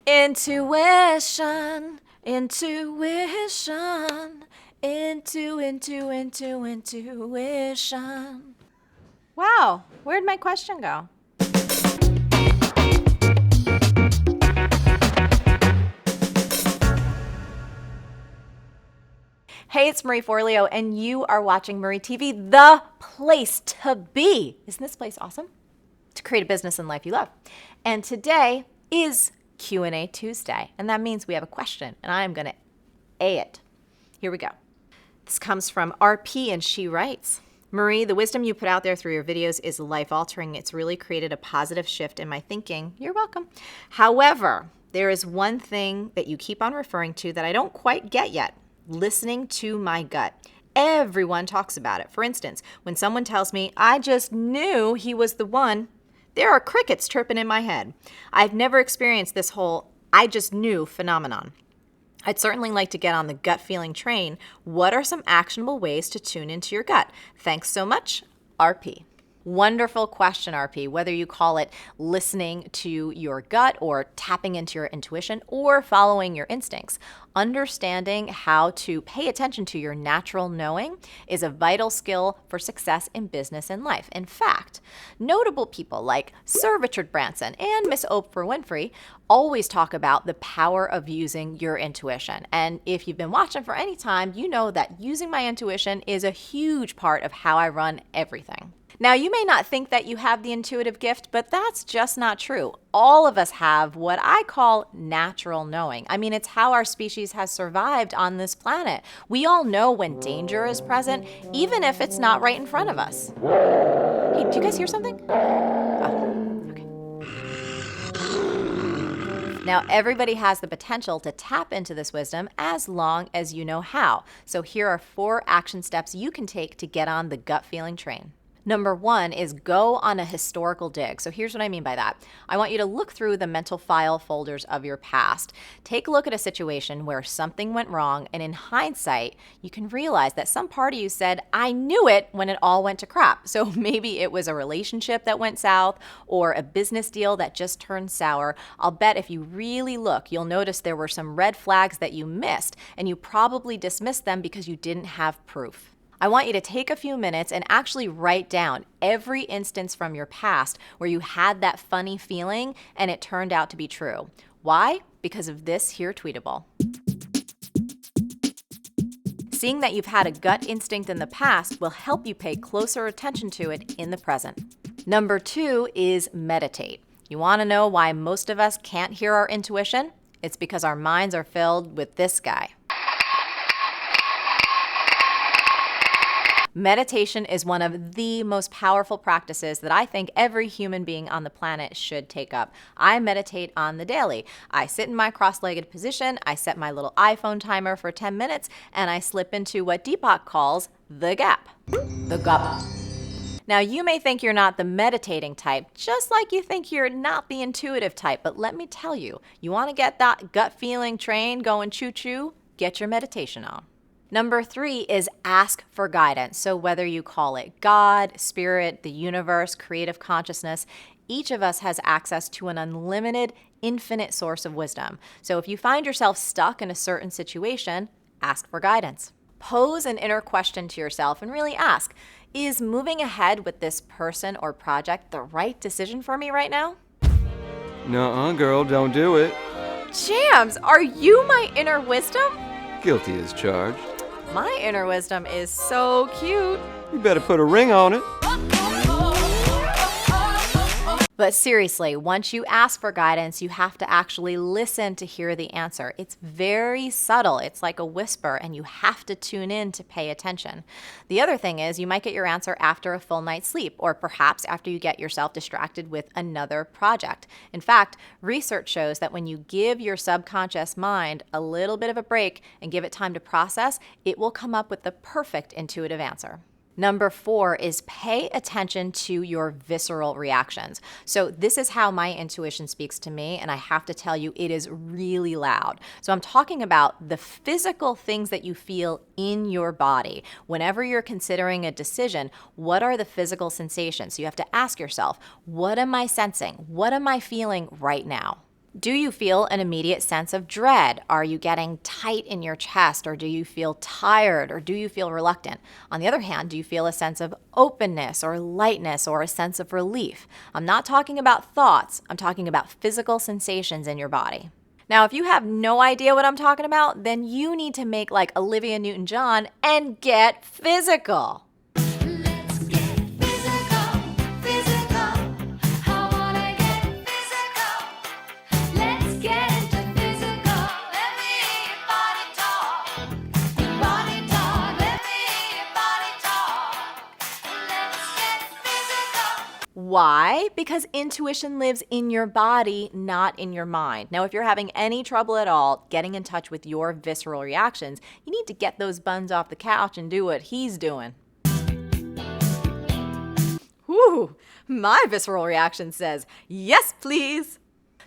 Intuition, intuition, intuition. Wow, where'd my question go? Hey, it's Marie Forleo, and you are watching Marie TV, the place to be. Isn't this place awesome? To create a business and life you love. And today is Q&A Tuesday, and that means we have a question, and I'm going to A it. Here we go. This comes from RP, and she writes, Marie, the wisdom you put out there through your videos is life-altering. It's really created a positive shift in my thinking. You're welcome. However, there is one thing that you keep on referring to that I don't quite get yet. Listening to my gut. Everyone talks about it. For instance, when someone tells me, I just knew he was the one, there are crickets chirping in my head. I've never experienced this whole I just knew phenomenon. I'd certainly like to get on the gut feeling train. What are some actionable ways to tune into your gut? Thanks so much, RP. Wonderful question, RP. Whether you call it listening to your gut or tapping into your intuition or following your instincts, understanding how to pay attention to your natural knowing is a vital skill for success in business and life. In fact, notable people like Sir Richard Branson and Miss Oprah Winfrey always talk about the power of using your intuition. And if you've been watching for any time, you know that using my intuition is a huge part of how I run everything. Now, you may not think that you have the intuitive gift, but that's just not true. All of us have what I call natural knowing. I mean, it's how our species has survived on this planet. We all know when danger is present, even if it's not right in front of us. Hey, do you guys hear something? Oh, okay. Now, everybody has the potential to tap into this wisdom as long as you know how. So here are 4 action steps you can take to get on the gut feeling train. Number 1 is go on a historical dig. So here's what I mean by that. I want you to look through the mental file folders of your past. Take a look at a situation where something went wrong, and in hindsight, you can realize that some part of you said, I knew it, when it all went to crap. So maybe it was a relationship that went south or a business deal that just turned sour. I'll bet if you really look, you'll notice there were some red flags that you missed, and you probably dismissed them because you didn't have proof. I want you to take a few minutes and actually write down every instance from your past where you had that funny feeling and it turned out to be true. Why? Because of this here tweetable. Seeing that you've had a gut instinct in the past will help you pay closer attention to it in the present. Number 2 is meditate. You want to know why most of us can't hear our intuition? It's because our minds are filled with this guy. Meditation is one of the most powerful practices that I think every human being on the planet should take up. I meditate on the daily. I sit in my cross-legged position, I set my little iPhone timer for 10 minutes, and I slip into what Deepak calls the gap. The gap. Now, you may think you're not the meditating type, just like you think you're not the intuitive type, but let me tell you, you want to get that gut feeling train going choo-choo? Get your meditation on. Number 3 is ask for guidance. So whether you call it God, spirit, the universe, creative consciousness, each of us has access to an unlimited, infinite source of wisdom. So if you find yourself stuck in a certain situation, ask for guidance. Pose an inner question to yourself and really ask, is moving ahead with this person or project the right decision for me right now? Nuh-uh, girl, don't do it. Jams, are you my inner wisdom? Guilty as charged. My inner wisdom is so cute. You better put a ring on it. But seriously, once you ask for guidance, you have to actually listen to hear the answer. It's very subtle. It's like a whisper, and you have to tune in to pay attention. The other thing is you might get your answer after a full night's sleep, or perhaps after you get yourself distracted with another project. In fact, research shows that when you give your subconscious mind a little bit of a break and give it time to process, it will come up with the perfect intuitive answer. Number 4 is pay attention to your visceral reactions. So this is how my intuition speaks to me, and I have to tell you, it is really loud. So I'm talking about the physical things that you feel in your body. Whenever you're considering a decision, what are the physical sensations? So you have to ask yourself, what am I sensing? What am I feeling right now? Do you feel an immediate sense of dread? Are you getting tight in your chest, or do you feel tired, or do you feel reluctant? On the other hand, do you feel a sense of openness or lightness or a sense of relief? I'm not talking about thoughts, I'm talking about physical sensations in your body. Now, if you have no idea what I'm talking about, then you need to make like Olivia Newton-John and get physical. Let's get physical, physical. I wanna get physical. Let's get into physical. Let me hear your body talk. Your body talk. Let me hear your body talk. Let's get physical. Why? Because intuition lives in your body, not in your mind. Now, if you're having any trouble at all getting in touch with your visceral reactions, you need to get those buns off the couch and do what he's doing. Whew, my visceral reaction says, yes, please.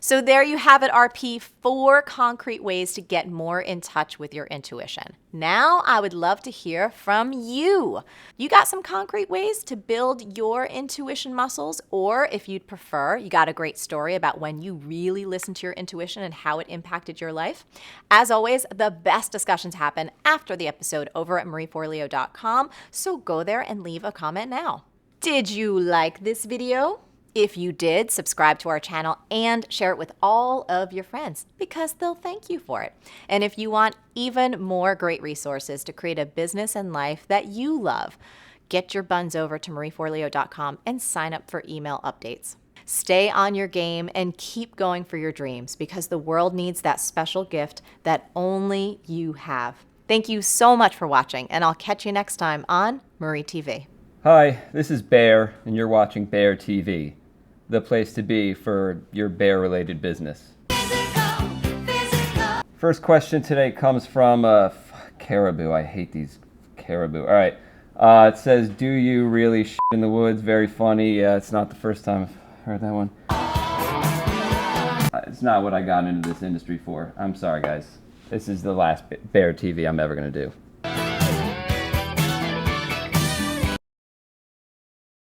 So there you have it, RP, 4 concrete ways to get more in touch with your intuition. Now I would love to hear from you. You got some concrete ways to build your intuition muscles, or if you'd prefer, you got a great story about when you really listened to your intuition and how it impacted your life. As always, the best discussions happen after the episode over at marieforleo.com, so go there and leave a comment now. Did you like this video? If you did, subscribe to our channel and share it with all of your friends because they'll thank you for it. And if you want even more great resources to create a business and life that you love, get your buns over to marieforleo.com and sign up for email updates. Stay on your game and keep going for your dreams because the world needs that special gift that only you have. Thank you so much for watching, and I'll catch you next time on Marie TV. Hi, this is Bear, and you're watching Bear TV, the place to be for your bear-related business. Physical, physical. First question today comes from Caribou. I hate these Caribou. All right. It says, do you really shit in the woods? Very funny. Yeah, it's not the first time I've heard that one. It's not what I got into this industry for. I'm sorry, guys. This is the last Bear TV I'm ever going to do.